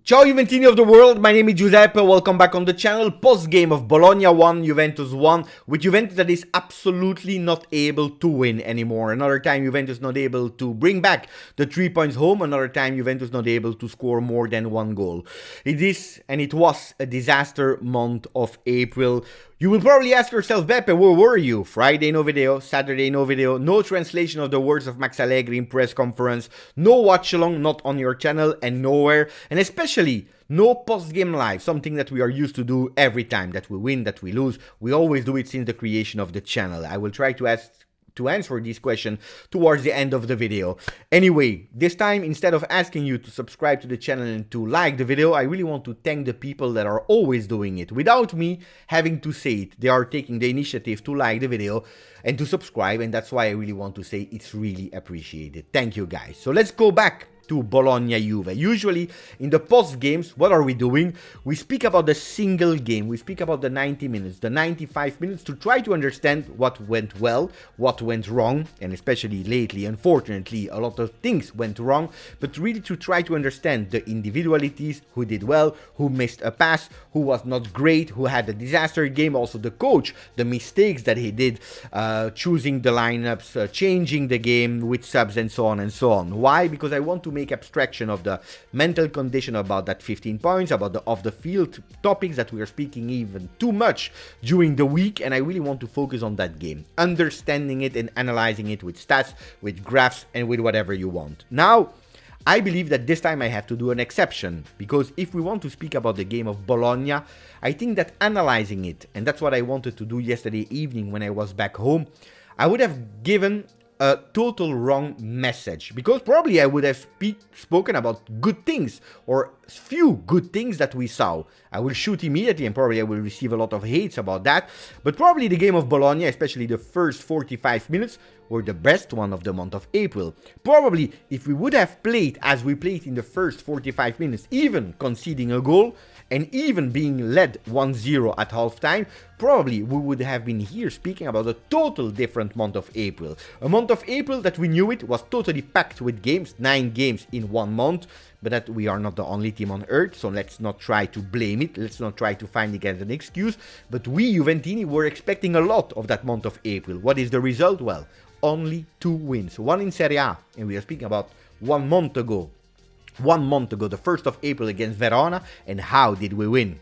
Ciao Juventini of the world, my name is Giuseppe, welcome back on the channel. Post-game of Bologna 1, Juventus 1, with Juventus that is absolutely not able to win anymore. Another time Juventus not able to bring back the 3 points home, another time Juventus not able to score more than one goal. It is, and it was, a disaster month of April. You will probably ask yourself, Beppe, where were you? Friday no video, Saturday no video, no translation of the words of Max Allegri in press conference, no watch along, not on your channel and nowhere, and especially no post-game live, something that we are used to do every time that we win, that we lose. We always do it since the creation of the channel. I will try to answer this question towards the end of the video. Anyway, this time, instead of asking you to subscribe to the channel and to like the video, I really want to thank the people that are always doing it. Without me having to say it, they are taking the initiative to like the video and to subscribe, and that's why I really want to say it's really appreciated. Thank you guys. So let's go back to Bologna Juve. Usually in the post games, what are we doing? We speak about the single game. We speak about the 90 minutes, the 95 minutes to try to understand what went well, what went wrong, and especially lately, unfortunately, a lot of things went wrong, but really to try to understand the individualities, who did well, who missed a pass, who was not great, who had a disaster game, also the coach, the mistakes that he did, choosing the lineups, changing the game with subs and so on and so on. Why? Because I want to make abstraction of the mental condition about that 15 points, about the off-the-field topics that we are speaking even too much during the week, and I really want to focus on that game, understanding it and analyzing it with stats, with graphs, and with whatever you want. Now, I believe that this time I have to do an exception, because if we want to speak about the game of Bologna, I think that analyzing it, and that's what I wanted to do yesterday evening when I was back home, I would have given a total wrong message, because probably I would have spoken about good things or few good things that we saw. I will shoot immediately and probably I will receive a lot of hates about that, but probably the game of Bologna, especially the first 45 minutes, were the best one of the month of April. Probably if we would have played as we played in the first 45 minutes, even conceding a goal and even being led 1-0 at halftime, probably we would have been here speaking about a total different month of April. A month of April that we knew it was totally packed with games, 9 games in 1 month, but that we are not the only team on earth, so let's not try to blame it, let's not try to find it as an excuse, but we Juventini were expecting a lot of that month of April. What is the result? Well, only 2 wins, 1 in Serie A, and we are speaking about 1 month ago. 1 month ago, the 1st of April against Verona, and how did we win?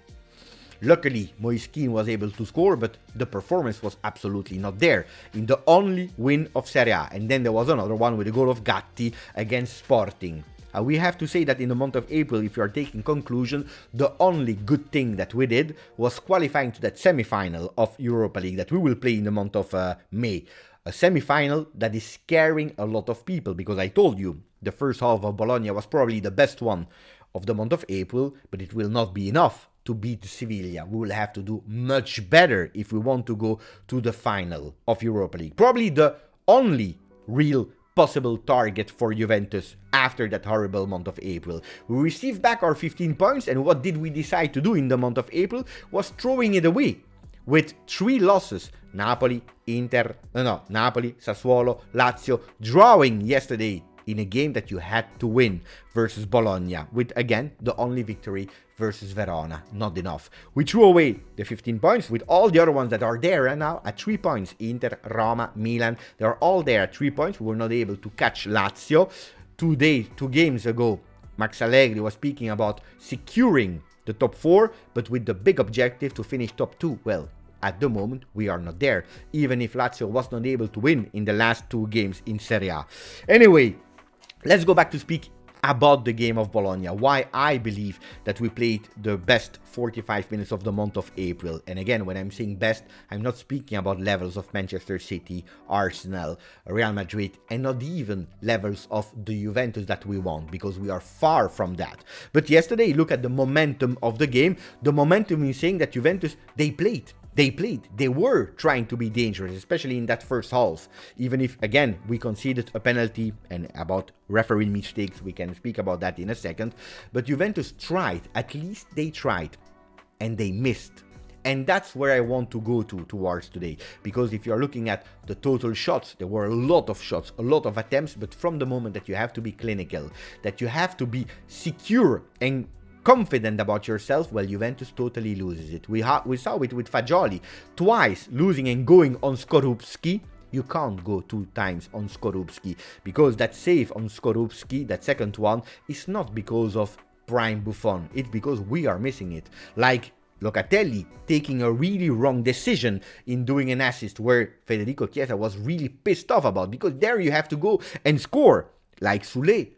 Luckily, Moiskin was able to score, but the performance was absolutely not there in the only win of Serie A. And then there was another one with the goal of Gatti against Sporting. We have to say that in the month of April, if you are taking conclusion, the only good thing that we did was qualifying to that semi-final of Europa League that we will play in the month of May. A semi-final that is scaring a lot of people, because I told you, the first half of Bologna was probably the best one of the month of April, but it will not be enough to beat Sevilla. We will have to do much better if we want to go to the final of Europa League. Probably the only real possible target for Juventus after that horrible month of April. We received back our 15 points, and what did we decide to do in the month of April was throwing it away with 3 losses. Napoli, Sassuolo, Lazio, drawing yesterday in a game that you had to win versus Bologna, with again the only victory versus Verona. Not enough. We threw away the 15 points with all the other ones that are there right now at 3 points. Inter, Roma, Milan, they are all there at 3 points. We were not able to catch Lazio. 2 games ago, Max Allegri was speaking about securing the top 4, but with the big objective to finish top 2. Well, at the moment, we are not there, even if Lazio was not able to win in the last 2 games in Serie A. Anyway, let's go back to speak about the game of Bologna, why I believe that we played the best 45 minutes of the month of April. And again, when I'm saying best, I'm not speaking about levels of Manchester City, Arsenal, Real Madrid, and not even levels of the Juventus that we want, because we are far from that. But yesterday, look at the momentum of the game. The momentum is saying that Juventus, they played. They were trying to be dangerous, especially in that first half. Even if, again, we conceded a penalty, and about referee mistakes, we can speak about that in a second. But Juventus tried, at least they tried, and they missed. And that's where I want to go towards today. Because if you're looking at the total shots, there were a lot of shots, a lot of attempts, but from the moment that you have to be clinical, that you have to be secure and confident about yourself, well, Juventus totally loses it. We saw it with Fagioli, twice losing and going on Skorupski. You can't go 2 times on Skorupski, because that save on Skorupski, that second one, is not because of prime Buffon. It's because we are missing it. Like Locatelli taking a really wrong decision in doing an assist where Federico Chiesa was really pissed off about, because there you have to go and score. Like Soulé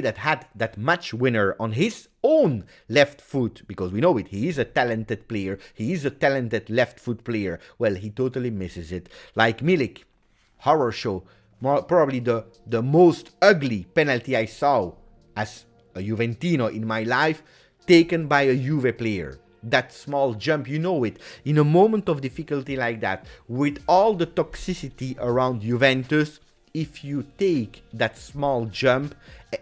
that had that match winner on his own left foot, because we know it, he is a talented player, he is a talented left foot player. Well, he totally misses it. Like Milik, horror show, probably the most ugly penalty I saw as a Juventino in my life, taken by a Juve player. That small jump, you know it, in a moment of difficulty like that, with all the toxicity around Juventus, if you take that small jump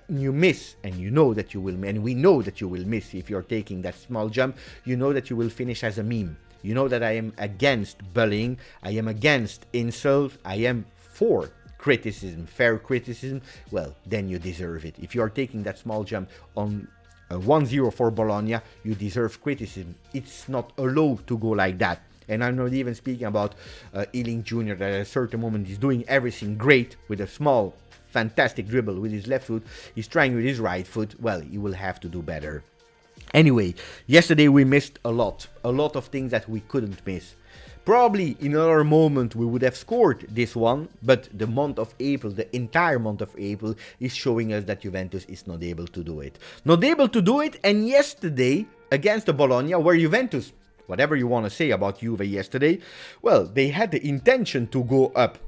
and you miss, and you know that you will, and we know that you will miss if you're taking that small jump, you know that you will finish as a meme. You know that I am against bullying, I am against insults, I am for criticism, fair criticism. Well, then you deserve it. If you are taking that small jump on 1-0 for Bologna, you deserve criticism. It's not allowed to go like that. And I'm not even speaking about Ealing Jr. that at a certain moment is doing everything great with a small, fantastic dribble with his left foot. He's trying with his right foot. Well, he will have to do better. Anyway, yesterday we missed a lot of things that we couldn't miss. Probably in another moment we would have scored this one, but the month of April, the entire month of April, is showing us that Juventus is not able to do it. Not able to do it, and yesterday against the Bologna, where Juventus, whatever you want to say about Juve yesterday, well, they had the intention to go up.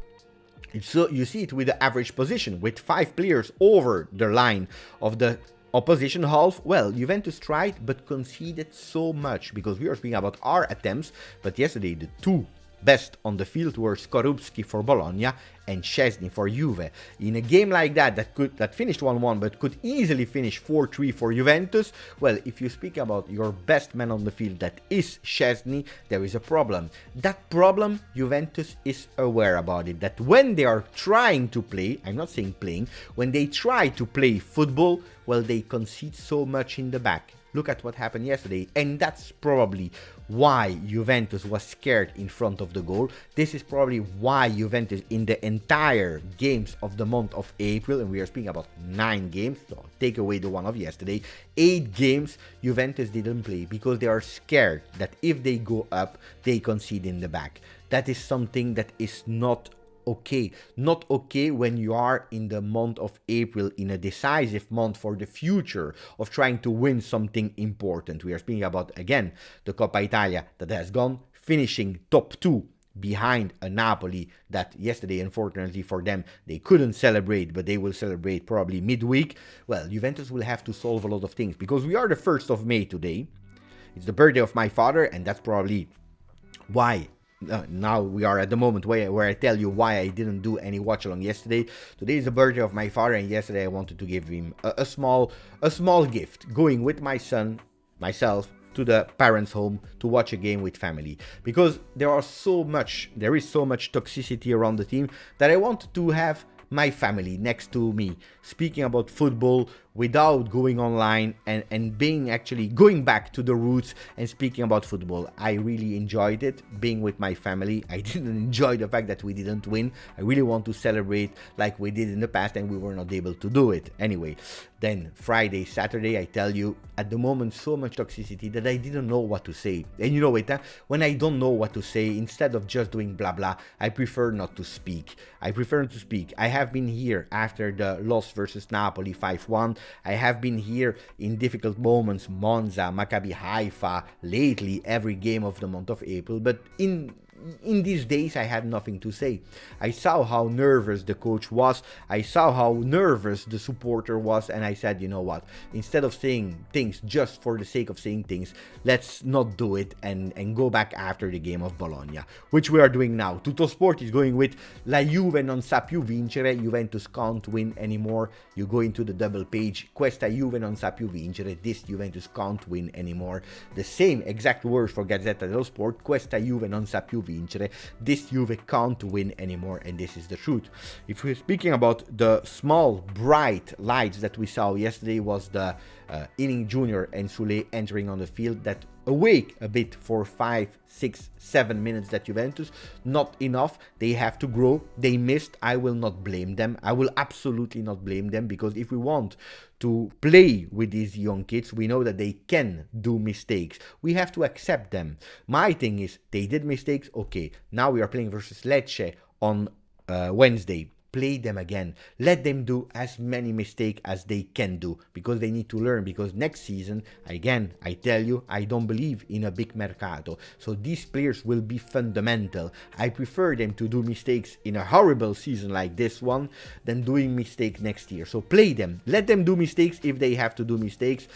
So you see it with the average position, with 5 players over the line of the opposition half. Well, Juventus tried but conceded so much, because we are speaking about our attempts, but yesterday the 2 best on the field were Skorupski for Bologna and Szczesny for Juve. In a game like that finished 1-1 but could easily finish 4-3 for Juventus, well, if you speak about your best man on the field, that is Szczesny, there is a problem. That problem, Juventus is aware about it, that when they are trying to play, I'm not saying playing, when they try to play football, well, they concede so much in the back. Look at what happened yesterday, and that's probably why Juventus was scared in front of the goal. This is probably why Juventus, in the entire games of the month of April, and we are speaking about 9 games, so take away the one of yesterday, 8 games, Juventus didn't play, because they are scared that if they go up, they concede in the back. That is something that is not okay. Not okay when you are in the month of April, in a decisive month for the future of trying to win something important. We are speaking about, again, the Coppa Italia that has gone, finishing top 2 behind a Napoli that yesterday, unfortunately for them, they couldn't celebrate, but they will celebrate probably midweek. Well, Juventus will have to solve a lot of things, because we are the 1st of May today. It's the birthday of my father, and that's probably why now we are at the moment where I tell you why I didn't do any watch along yesterday. Today is the birthday of my father, and yesterday I wanted to give him a small gift, going with my son, myself, to the parents' home to watch a game with family, because there is so much toxicity around the team that I wanted to have my family next to me, speaking about football without going online and being actually going back to the roots and speaking about football. I really enjoyed it, being with my family. I didn't enjoy the fact that we didn't win. I really want to celebrate like we did in the past, and we were not able to do it. Anyway, then Friday, Saturday, I tell you, at the moment, so much toxicity that I didn't know what to say. And you know it, huh? When I don't know what to say, instead of just doing blah blah, I prefer not to speak. I have been here after the loss versus Napoli 5-1. I have been here in difficult moments, Monza, Maccabi Haifa, lately every game of the month of April, but in these days I had nothing to say. I saw how nervous the coach was, I saw how nervous the supporter was, and I said, you know what, instead of saying things just for the sake of saying things, let's not do it and go back after the game of Bologna, which we are doing now. Tuttosport is going with La Juve non sa più vincere, Juventus can't win anymore. You go into the double page, questa Juve non sa più vincere, this Juventus can't win anymore. The same exact words for Gazzetta dello Sport, questa Juve non sa più vincere, this Juve can't win anymore, and this is the truth. If we're speaking about the small bright lights that we saw yesterday, was the Inning Jr. and Sule entering on the field, that awake a bit for 5, 6, 7 minutes that Juventus. Not enough. They have to grow. They missed. I will not blame them. I will absolutely not blame them, because if we want to play with these young kids, we know that they can do mistakes. We have to accept them. My thing is, they did mistakes. Okay, now we are playing versus Lecce on Wednesday. Play them again. Let them do as many mistakes as they can do, because they need to learn. Because next season, again, I tell you, I don't believe in a big mercato. So these players will be fundamental. I prefer them to do mistakes in a horrible season like this one than doing mistakes next year. So play them. Let them do mistakes if they have to do mistakes.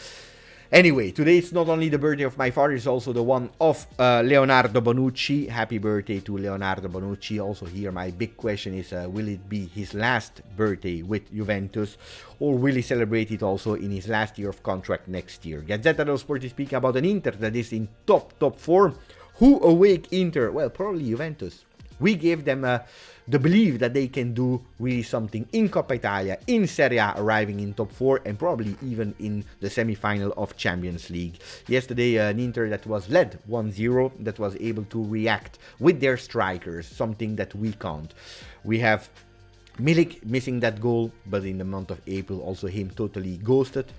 Anyway, today it's not only the birthday of my father, it's also the one of Leonardo Bonucci. Happy birthday to Leonardo Bonucci. Also here, my big question is, will it be his last birthday with Juventus, or will he celebrate it also in his last year of contract next year? Gazzetta dello Sport is speaking about an Inter that is in top form. Who awake Inter? Well, probably Juventus. We gave them the belief that they can do really something in Coppa Italia, in Serie A, arriving in top 4, and probably even in the semi-final of Champions League. Yesterday, an Inter that was led 1-0, that was able to react with their strikers, something that we can't. We have Milik missing that goal, but in the month of April, also him totally ghosted.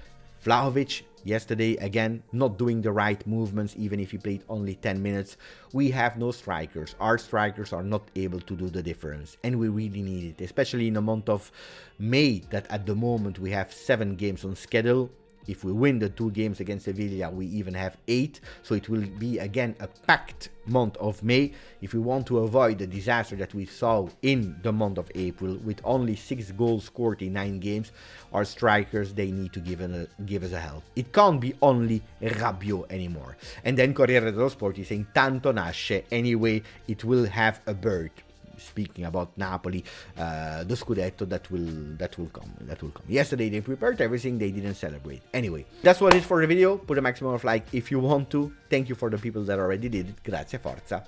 Vlahovic, yesterday, again, not doing the right movements, even if he played only 10 minutes. We have no strikers. Our strikers are not able to do the difference, and we really need it, especially in the month of May, that at the moment we have 7 games on schedule. If we win the 2 games against Sevilla, we even have 8. So it will be again a packed month of May. If we want to avoid the disaster that we saw in the month of April, with only 6 goals scored in 9 games, our strikers, they need to give us a help. It can't be only Rabiot anymore. And then Corriere dello Sport is saying, tanto nasce, anyway, it will have a bird. Speaking about Napoli, the Scudetto that will come. Yesterday they prepared everything, they didn't celebrate. Anyway, that's what it is for the video. Put a maximum of like if you want to. Thank you for the people that already did it. Grazie, forza,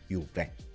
Juve.